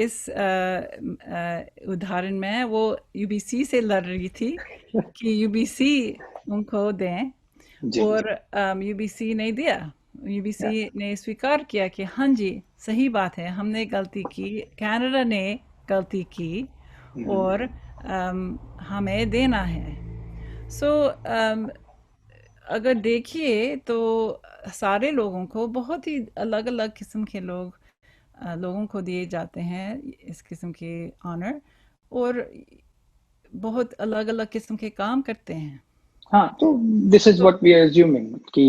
B: इस उदाहरण में वो यूबीसी से लड़ रही थी कि यूबीसी उनको दें,
A: जी
B: और यूबीसी नहीं दिया। UBC
A: yeah.
B: ने स्वीकार किया कि हाँ जी, सही बात है, हमने गलती की, कनाडा ने गलती की, और हमें देना है। सो अगर देखिए तो सारे लोगों को बहुत ही अलग-अलग किस्म के लोगों को दिए जाते हैं इस किस्म के ऑनर, और बहुत अलग-अलग किस्म के काम करते हैं।
A: हाँ, तो this is
B: तो
A: what we are assuming कि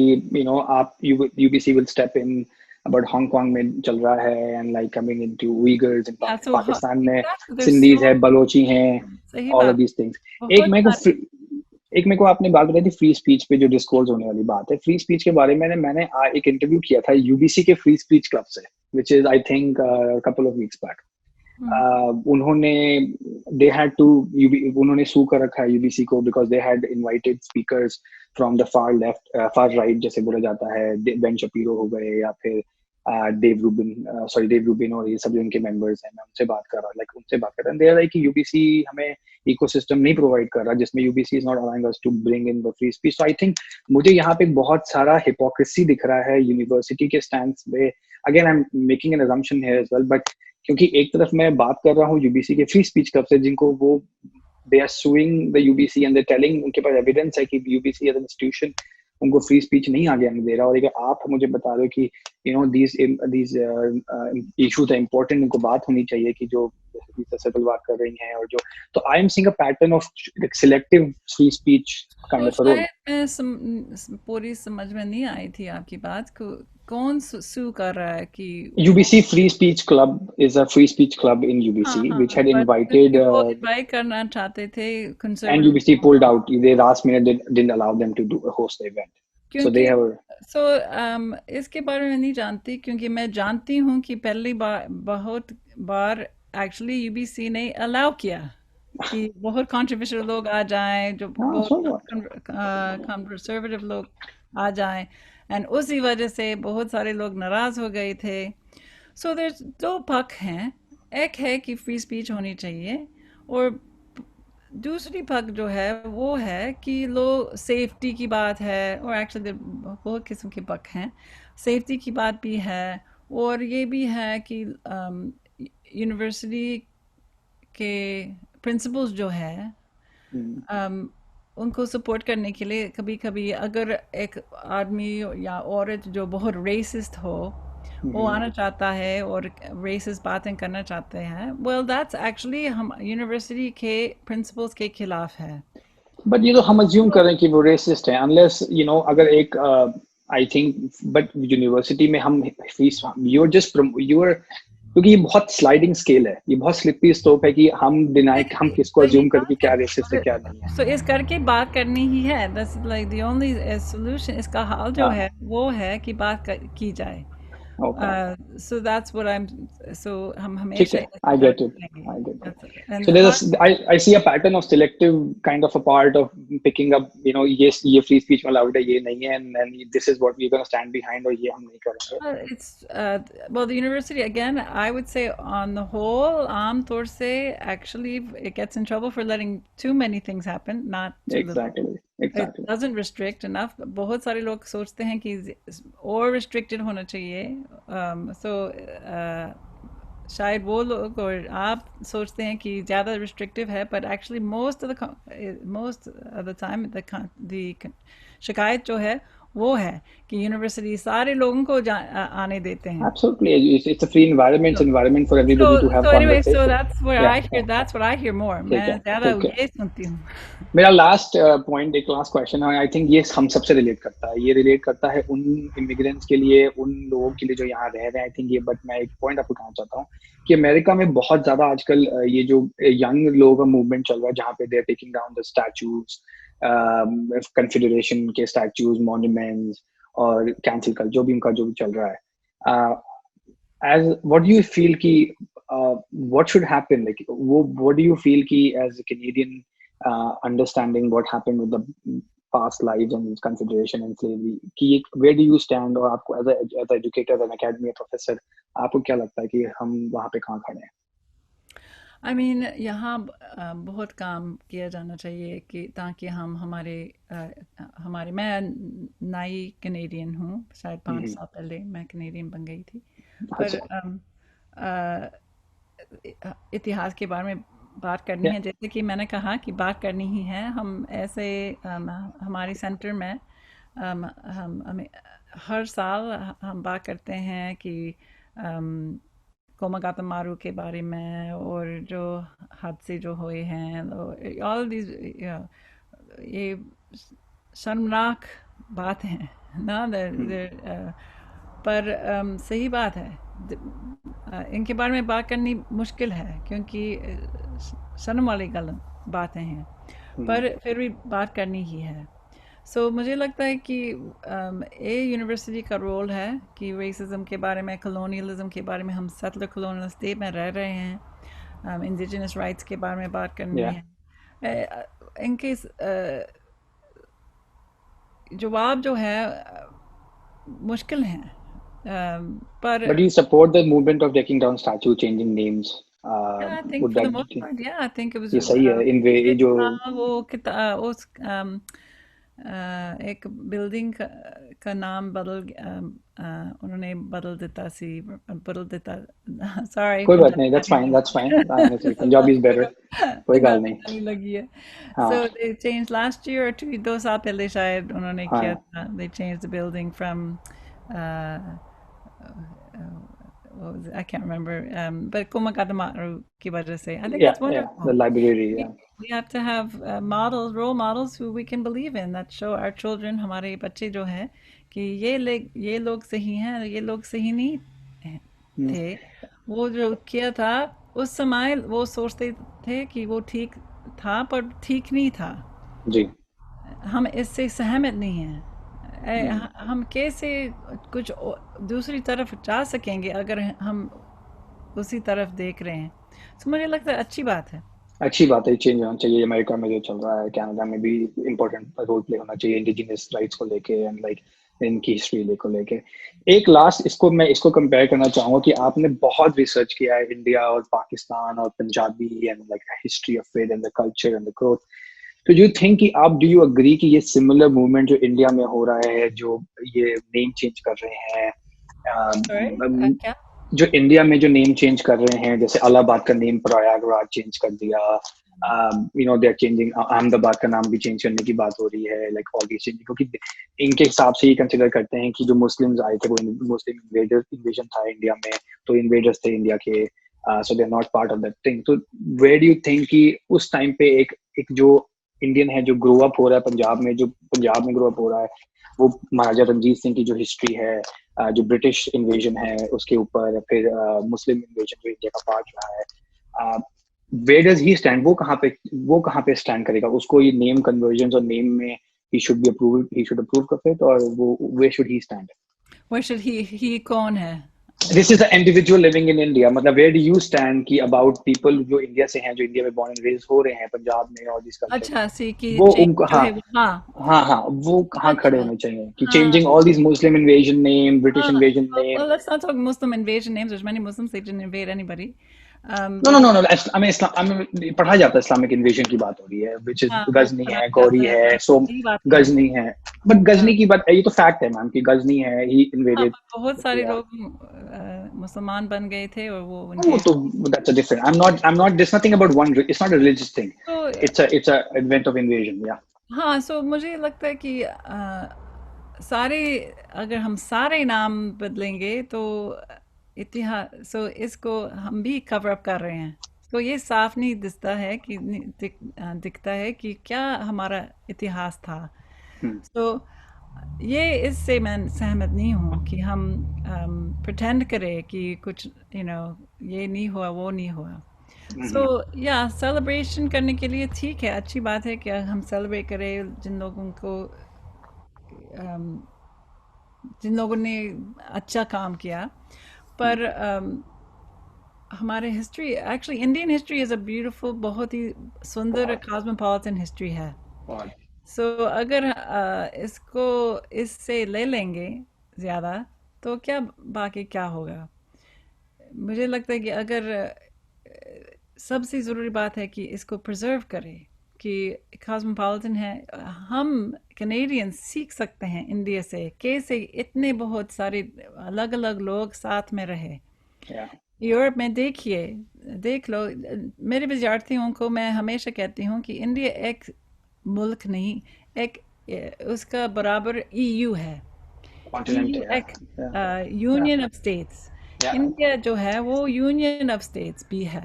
A: आप UBC will step in about Hong Kong में चल रहा है and like coming into Uyghurs in
B: या सो
A: पाकिस्तान में
B: एग्जैक्टली देयर
A: सिंधीज है,
B: सो
A: बलोची हैं,
B: सही
A: all
B: बात
A: of these things। एक
B: बहुत
A: मेरे को
B: सारे
A: एक मेरे को आपने बात बताई थी फ्री स्पीच पे जो डिस्कोर्स होने वाली बात है। फ्री स्पीच के बारे में मैंने एक इंटरव्यू किया था यूबीसी के फ्री स्पीच क्लब से, which is I think couple of weeks back. उन्होंने दे हैड टू उन्होंने सू कर रखा है यूबीसी को because they had invited speakers from the far left far right जैसे बोला जाता है, बेन शपीरो हो गए या फिर डेव रूबिन और ये सब जो उनके मेंबर्स हैं। मैं उनसे बात कर रहा हूँ, लाइक उनसे बात कर रहा हूँ, दे आर लाइक कि यूबीसी हमें इकोसिस्टम नहीं प्रोवाइड कर रहा जिसमें UBC is not allowing us to bring in the free speech. So I think मुझे यहाँ पे बहुत सारा हिपोक्रेसी दिख रहा है यूनिवर्सिटी के स्टैंड में। Again I am making an assumption here as well, but क्योंकि एक तरफ मैं बात कर रहा हूँ यूबीसी के फ्री स्पीच क्लब से जिनको वो they are suing the UBC and they telling, उनके पास एविडेंस है कि यूबीसी एज एन इंस्टीट्यूशन उनको फ्री स्पीच नहीं आगे आने दे रहा। और अगर आप मुझे बता दो कि दीज इश्यूज है इंपॉर्टेंट, उनको बात होनी चाहिए कि जो सैटल बात कर रही हैं, और जो तो I am seeing a pattern of selective free speech kind
B: तो
A: ऑफ अ रोल।
B: शायद पूरी समझ में नहीं आई थी आपकी बात को। कौन सू कर रहा है कि
A: UBC Free Speech Club is a free speech club in
B: हाँ
A: UBC which
B: हाँ,
A: had
B: बट
A: invited
B: क्योंकि वो इनवाइट करना चाहते थे
A: and
B: कंजर्वेटिव
A: UBC
B: लोगों
A: pulled
B: को,
A: out. They last minute didn't allow them to host the event. So they
B: क्योंकि
A: have
B: सो इसके बारे में नहीं जानती, क्योंकि मैं जानती हूँ कि पहली बार बहुत बार एक्चुअली यूबीसी ने अलाउ किया कि बहुत कंट्रोवर्शियल लोग आ जाएं, जो बहुत
A: so what?
B: कंजर्वेटिव लोग आ जाएं, एंड उसी वजह से बहुत सारे लोग नाराज हो गए थे। सो देयर दो पक्ष हैं, एक है कि फ्री स्पीच होनी चाहिए, और दूसरी पक्ष जो है वो है कि लो सेफ्टी की बात है, और एक्चुअली बहुत किस्म के पक्ष हैं। सेफ्टी की बात भी है, और ये भी है कि यूनिवर्सिटी के प्रिंसिपल्स जो है
A: Hmm.
B: उनको सपोर्ट करने के लिए कभी कभी अगर एक आदमी या औरत जो बहुत रेसिस्ट हो वो
A: Hmm.
B: आना चाहता है और रेसिस्ट बातें करना चाहते हैं, वेल दैट्स एक्चुअली हम यूनिवर्सिटी के प्रिंसिपल्स के खिलाफ है।
A: But ये तो हम assume
B: तो
A: करें कि वो racist है unless अगर एक I think but यूनिवर्सिटी में हम फीस you're just you're क्योंकि ये बहुत स्लाइडिंग स्केल है, ये बहुत स्लिपरी स्लोप है कि हम डिनाई हम किसको
B: तो ये
A: अज्यूम करें कि
B: बात
A: क्या रेसिस्ट है क्या नहीं है।
B: तो इस करके बात करनी ही है, that's like the only solution. इसका हल जो
A: हाँ,
B: है वो है कि की जाए।
A: Okay,
B: So that's what I'm so हम
A: ठीक
B: हमेशा
A: है,
B: इस
A: I
B: बात
A: get it,
B: करेंगे।
A: I get it.
B: And
A: So
B: हाँ,
A: I see a pattern of selective kind of a part of picking up, yes, ये free speech में allowed है, ये नहीं है, and then this is what we're going to stand behind और ये हम नहीं करेंगे।
B: it's well, the university again, I would say on the whole आम तौर से actually it gets in trouble for letting too many things happen, not too little.
A: Exactly,
B: It
A: exactly.
B: doesn't restrict enough. बहुत सारे लोग सोचते हैं कि और restricted होना चाहिए। So शायद वो लोग और आप सोचते हैं कि ज़्यादा restrictive है, but actually most of the time the शिकायत जो है वो है कि यूनिवर्सिटी सारे लोगों को आने देते हैं।
A: Absolutely, it's a free environment, it's
B: So
A: an environment for everybody to have
B: anyway, so
A: conversation.
B: that's where
A: Yeah,
B: I hear,
A: yeah,
B: that's what I hear more।
A: ठीक
B: मैं
A: है,
B: ज़्यादा
A: ठीक है।
B: ये सुनती हूँ।
A: मेरा लास्ट पॉइंट, एक लास्ट क्वेश्चन है, आई थिंक ये हम सबसे रिलेट करता है, ये रिलेट करता है उन इमिग्रेंट्स के लिए, उन लोगों के लिए जो यहाँ रह रहे हैं। आई थिंक ये, बट मैं एक पॉइंट आपको कहना चाहता हूँ कि अमेरिका में बहुत ज्यादा आजकल ये जो यंग लोगों का मूवमेंट चल रहा है जहाँ पे they are taking down the statues, confederation के स्टैचूज, मॉन्यूमेंट्स, और कैंसिल कर जो भी उनका जो भी चल रहा है। as what do you feel ki what should happen, like what do you feel ki as a Canadian, understanding what happened with the past lives and consideration and slavery ki where do you stand, और आपको as a educator, as an academy professor, आपको क्या लगता है कि हम वहाँ पे कहाँ खड़े हैं?
B: आई मीन यहाँ बहुत काम किया जाना चाहिए कि ताकि हम हमारे मैं नई कनेडियन हूँ, शायद 5 साल पहले मैं कनेडियन बन गई थी। पर
A: अच्छा।
B: अ, इतिहास के बारे में बात करनी
A: या
B: है, जैसे कि मैंने कहा कि बात करनी ही है। हम ऐसे हमारे सेंटर में हमें हर साल हम बात करते हैं कि कोमागाता मारू के बारे में और जो हादसे जो हुए हैं, ऑल दीज ये शर्मनाक बात है ना। पर सही बात है। इनके बारे में बात करनी मुश्किल है क्योंकि शर्म वाली गलत बातें हैं, पर फिर भी बात करनी ही है। सो मुझे लगता है कि ये यूनिवर्सिटी का रोल है कि रेसिज्म के बारे में, कलोनियलिज्म के बारे में, हम सेटलर कलोनियल स्टेट में रह रहे हैं, इंडिजिनस राइट्स के बारे में बात करनी
A: या
B: है। इनके जवाब जो है मुश्किल हैं, पर
A: but you support the movement of taking down statue, changing names,
B: I think
A: would
B: for the
A: that
B: most part, या आई थिंक इट वाज
A: ये सही है इन वे
B: एक
A: जो
B: था वो उस एक बिल्डिंग का नाम उन्होंने बदल देता सॉरी
A: कोई बात नहीं,
B: Punjabi
A: that's fine, Punjabi is better, कोई गाल
B: पंजाबी
A: नहीं।
B: गाली लगी है।
A: हाँ
B: सो दे चेंज लास्ट ईयर और 2 साल पहले शायद उन्होंने किया
A: हाँ
B: था। दे change the building from what was it? I can't remember. But Kumakatamaru ki wajah se. I think
A: yeah
B: that's
A: yeah the
B: wonderful.
A: library,
B: We,
A: yeah
B: we have to have models, role models who we can believe in, that show our children, हमारे बच्चे जो हैं, कि ये लोग सही हैं, ये लोग सही नहीं
A: हम्म,
B: थे। वो जो किया था उस समय वो सोचते थे कि वो ठीक था, पर ठीक नहीं था।
A: जी
B: हम इससे सहमत नहीं हैं।
A: हम्म,
B: हम कैसे कुछ दूसरी तरफ जा सकेंगे अगर हम उसी तरफ देख रहे हैं। तो मुझे लगता है अच्छी बात है।
A: अच्छी बात है, चेंज होना चाहिए। अमेरिका में जो चल रहा है, कनाडा में भी इम्पोर्टेंट रोल प्ले होना चाहिए इंडिजिनियस राइट्स को लेके एंड लाइक इनकी हिस्ट्री को लेके। एक लास्ट मैं इसको कंपेयर करना चाहूंगा कि आपने बहुत रिसर्च किया है इंडिया और पाकिस्तान और Punjabi and like history of it and the culture and the growth. तो यू थिंक कि आप डू यू अग्री कि ये सिमिलर मूवमेंट जो इंडिया में हो रहा है, जो ये नेम चेंज कर रहे हैं,
B: सॉरी क्या?
A: जो इंडिया में जो नेम चेंज कर रहे हैं, जैसे इलाहाबाद का नेम प्रयागराज चेंज कर दिया, दे आर चेंजिंग, अहमदाबाद का नाम भी चेंज करने की बात हो रही है, लाइक ऑल दिस चेंजिंग, क्योंकि इनके हिसाब से ये कंसिडर करते हैं कि जो मुस्लिम्स आए थे वो मुस्लिम इन्वेजन था इंडिया में, तो इन्वेजर्स थे इंडिया के, so they are not part of that thing. तो वेयर डू यू थिंक कि उस टाइम पे एक जो इंडियन है जो ग्रो अप हो रहा है पंजाब में, जो पंजाब में ग्रो अप हो रहा है, वो महाराजा रंजीत सिंह की जो हिस्ट्री है, जो ब्रिटिश इन्वेजन है उसके ऊपर, फिर मुस्लिम इन्वेजन जो इंडिया का पार्ट रहा है, वेयर डज ही स्टैंड, वो कहाँ पे स्टैंड करेगा? उसको ये नेम कन्वर्जन और नेम में ही शुड अप्रूव कर it, और वो where should he stand?
B: Where should he कौन है?
A: This is the individual living in India, मतलब वेयर डू यू स्टैंड की अबाउट पीपल जो इंडिया से हैं, जो इंडिया में बॉर्न एंड रेज हो रहे हैं पंजाब में और दिस कल्चर में,
B: अच्छा, सी की
A: वो
B: चेंज
A: उनको,
B: जो
A: हाँ
B: है वो, हाँ।
A: हाँ हाँ, वो कहाँ खड़े
B: अच्छा,
A: होने चाहिए कि
B: हाँ,
A: changing all this Muslim invasion name, British
B: हाँ।
A: Invasion name?
B: Well, let's not talk Muslim invasion names. There's many Muslims, they didn't invade anybody.
A: No no
B: But
A: no no, हमें पढ़ा जाता है, इस्लामिक इन्वेजन की बात हो रही है, विच इज
B: हाँ, वो
A: गजनी
B: पढ़ा
A: है, गौरी
B: जाता है,
A: है,
B: पर
A: सो
B: सही बात नहीं है।
A: गजनी है, बट
B: हाँ,
A: गजनी की बात, ये तो फैक्ट है मैम कि गजनी है, ही
B: हाँ,
A: इन्वेडेड
B: पर बहुत सारे
A: इंडिया।
B: लोग मुसलमान बन गए थे और वो
A: वो
B: उनके
A: तो that's a different, I'm not there's nothing about one, it's not a religious thing,
B: तो
A: it's a event of invasion, yeah।
B: हाँ। सो मुझे लगता है कि सारे अगर हम सारे नाम बदलेंगे तो इतिहास, सो इसको हम भी कवर अप कर रहे हैं। तो ये साफ नहीं दिखता है कि दिखता है कि क्या हमारा इतिहास था।
A: हम्म
B: सो ये इससे मैं सहमत नहीं हूँ कि हम प्रिटेंड करें कि कुछ ये नहीं हुआ, वो नहीं हुआ। सो
A: हम्म
B: या सेलिब्रेशन करने के लिए ठीक है, अच्छी बात है कि हम सेलिब्रेट करें um, जिन लोगों ने अच्छा काम किया। पर हमारे history, actually Indian history is a beautiful, बहुत ही सुंदर कॉस्मोपॉलिटन हिस्ट्री है।
A: बहुत
B: सो अगर इसको इससे ले लेंगे ज़्यादा, तो क्या बाकी क्या होगा? मुझे लगता है कि अगर सबसे ज़रूरी बात है कि इसको प्रिजर्व करें, कि कॉस्मोपॉलिटन है। हम कैनेडियंस सीख सकते हैं इंडिया से, कैसे इतने बहुत सारे अलग अलग लोग साथ में रहे।
A: या
B: यूरोप में देखिए, देख लो, मेरे विद्यार्थियों को मैं हमेशा कहती हूँ कि इंडिया एक मुल्क नहीं, एक उसका बराबर ईयू है।
A: कॉन्टिनेंट
B: ईयू
A: है।
B: एक
A: या
B: यूनियन ऑफ स्टेट्स।
A: या
B: इंडिया जो है वो यूनियन ऑफ स्टेट्स भी है।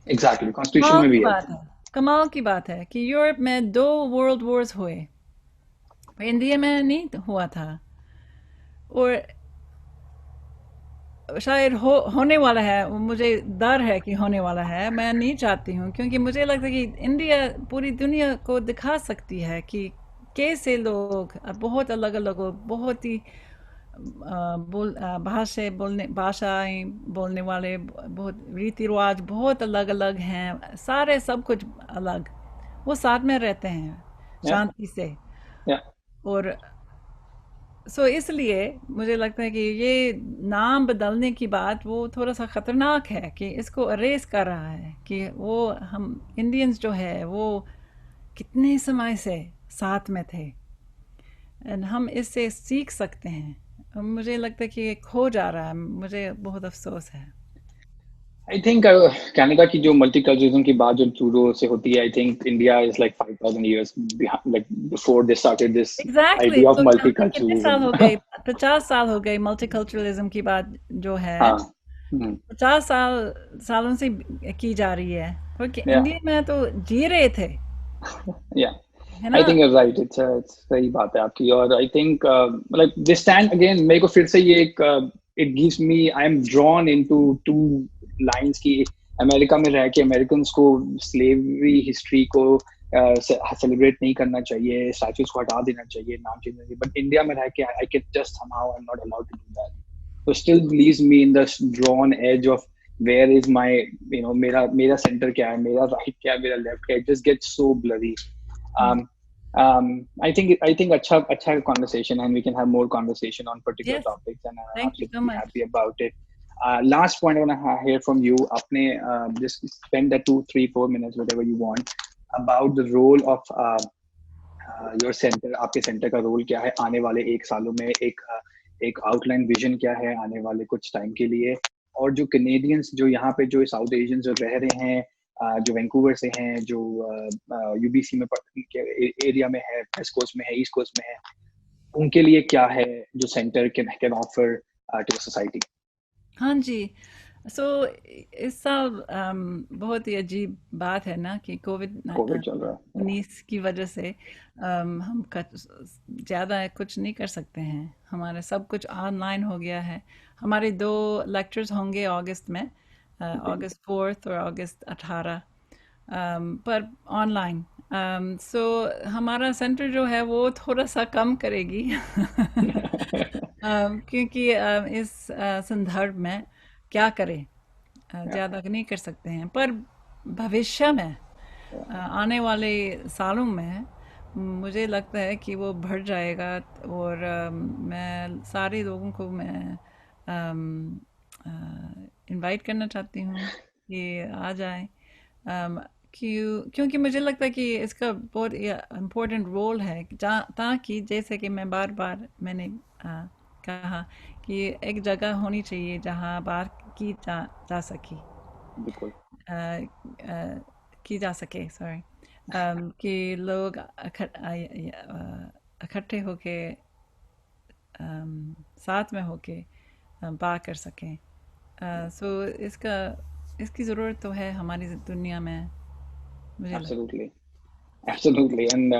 A: एग्जैक्टली, कॉन्स्टिट्यूशन
B: कमाल
A: में
B: की
A: भी है।
B: बात है, कमाल की बात है कि यूरोप में 2 वर्ल्ड वॉर्स हुए, इंडिया में नहीं हुआ था। और शायद होने वाला है, मुझे डर है कि होने वाला है, मैं नहीं चाहती हूँ, क्योंकि मुझे लगता है कि इंडिया पूरी दुनिया को दिखा सकती है कि कैसे लोग बहुत अलग अलग हो, बहुत ही भाषाएं बोलने वाले, बहुत रीति रिवाज बहुत अलग अलग हैं, सारे सब कुछ अलग, वो साथ में रहते हैं
A: या
B: शांति से।
A: या
B: और इसलिए मुझे लगता है कि ये नाम बदलने की बात वो थोड़ा सा ख़तरनाक है, कि इसको अरेज कर रहा है कि वो हम इंडियंस जो है वो कितने समय से साथ में थे, एंड हम इससे सीख सकते हैं। मुझे लगता है कि ये खो जा रहा है, मुझे बहुत अफसोस है।
A: आई थिंक कनाडा की जो मल्टीकल्चरलिज्म की बात जो शुरू से होती है, I think India is like 5000 years like before they started this
B: exactly
A: idea of
B: तो कितने
A: multiculturalism.
B: साल हो गए? 50 साल हो गए मल्टीकल्चरलिज्म की बात जो है,
A: हाँ.
B: 50 सालों से की जा रही है, क्योंकि
A: Yeah.
B: इंडिया में तो जी रहे थे,
A: Yeah.
B: है
A: I
B: ना?
A: think you're right. It's सही बात है आपकी, और I think like this stand again, मेरे को फिर से ये एक it gives me, I am drawn into two lines की अमेरिका में रह के अमेरिकन्स को स्लेवरी हिस्ट्री को सेलिब्रेट नहीं करना चाहिए, स्टैचूज को हटा देना चाहिए, नाम चेंज करना चाहिए, बट इंडिया में रह के I can just somehow I'm not allowed to do that. So still leaves me in the drawn edge of where is my, मेरा center क्या है, मेरा right क्या है, मेरा left क्या है. It just gets so blurry. um, I think अच्छा conversation, and we can have more conversation on particular
B: yes,
A: topics, and I'm
B: thank you so
A: absolutely
B: much.
A: happy about it. Last point I want to hear from you. आपने just spend the 2, 3, 4 minutes, whatever you want, about the role of your center. आपके center का role क्या है आने वाले 1 सालों में, एक आउटलाइन विजन क्या है आने वाले कुछ टाइम के लिए, और जो कैनेडियंस जो यहाँ पे जो साउथ एशियन जो रह रहे हैं, जो वैंकूवर से हैं, जो यूबीसी में एरिया में है, वेस्ट कोस्ट में है, ईस्ट कोस्ट में है, उनके लिए क्या है जो centre can offer to society?
B: हाँ जी। इस साल बहुत ही अजीब बात है ना कि कोविड
A: कोविड चल रहा है।
B: 19 की वजह से हम ज़्यादा कुछ नहीं कर सकते हैं, हमारा सब कुछ ऑनलाइन हो गया है। हमारे 2 लेक्चर्स होंगे अगस्त में, अगस्त 4 और अगस्त 18, पर ऑनलाइन। हमारा सेंटर जो है वो थोड़ा सा कम करेगी क्योंकि इस संदर्भ में क्या करें, ज़्यादा नहीं कर सकते हैं, पर भविष्य में आने वाले सालों में मुझे लगता है कि वो बढ़ जाएगा। और मैं सारे लोगों को मैं इनवाइट करना चाहती हूँ कि आ जाएं, क्योंकि मुझे लगता है कि इसका बहुत इम्पोर्टेंट रोल है, ताकि जैसे कि मैं बार बार मैंने कहा कि एक जगह होनी चाहिए जहाँ बात की जा सके,
A: बिल्कुल।
B: की जा सके, सॉरी, कि लोग इकट्ठे होके साथ में होके बात कर सकें। इसकी ज़रूरत तो है हमारी दुनिया में, मुझे लगता
A: एब्सोल्युटली एंड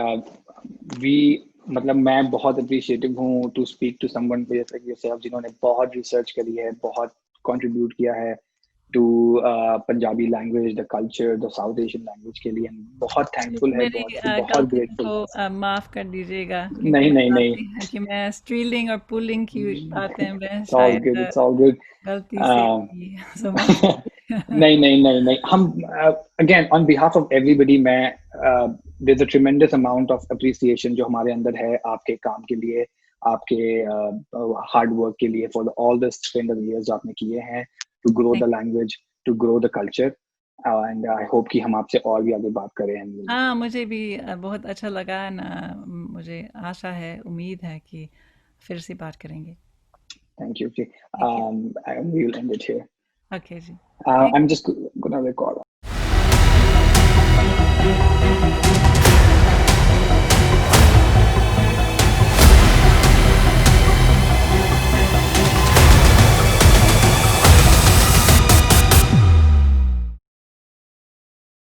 A: वी, मतलब मैं बहुत अप्रिशिएटिव हूँ टू स्पीक टू समवन जैसे कि yourself, जिन्होंने बहुत रिसर्च करी है, बहुत कंट्रीब्यूट किया है, to Punjabi language, the culture, the South Asian language के लिए बहुत thankful है,
B: मेरी
A: बहुत
B: गलती
A: grateful
B: को
A: है।
B: माफ कर दीजिएगा, क्योंकि
A: नहीं
B: मैं
A: नहीं नहीं,
B: जानती हूँ कि मैं स्ट्रीलिंग और पुलिंग की बातें मैं
A: it's all
B: शायद
A: good, it's all good.
B: गलती से
A: Um,
B: की, so माफ कीजिए।
A: नहीं नहीं नहीं नहीं, हम again on behalf of everybody, मैं there's a tremendous amount of appreciation जो हमारे अंदर है आपके काम के लिए, आपके hard work के लिए, for all the spend of years जो आपने किए हैं to grow the language, to grow the culture, and I hope कि हम आपसे और भी आगे बात करें।
B: हाँ, मुझे भी बहुत अच्छा लगा ना, मुझे आशा है, उम्मीद है कि फिर से बात करेंगे।
A: Thank you. Okay.
B: ठीक है,
A: We will end it here.
B: Okay जी, thank
A: I'm just gonna record.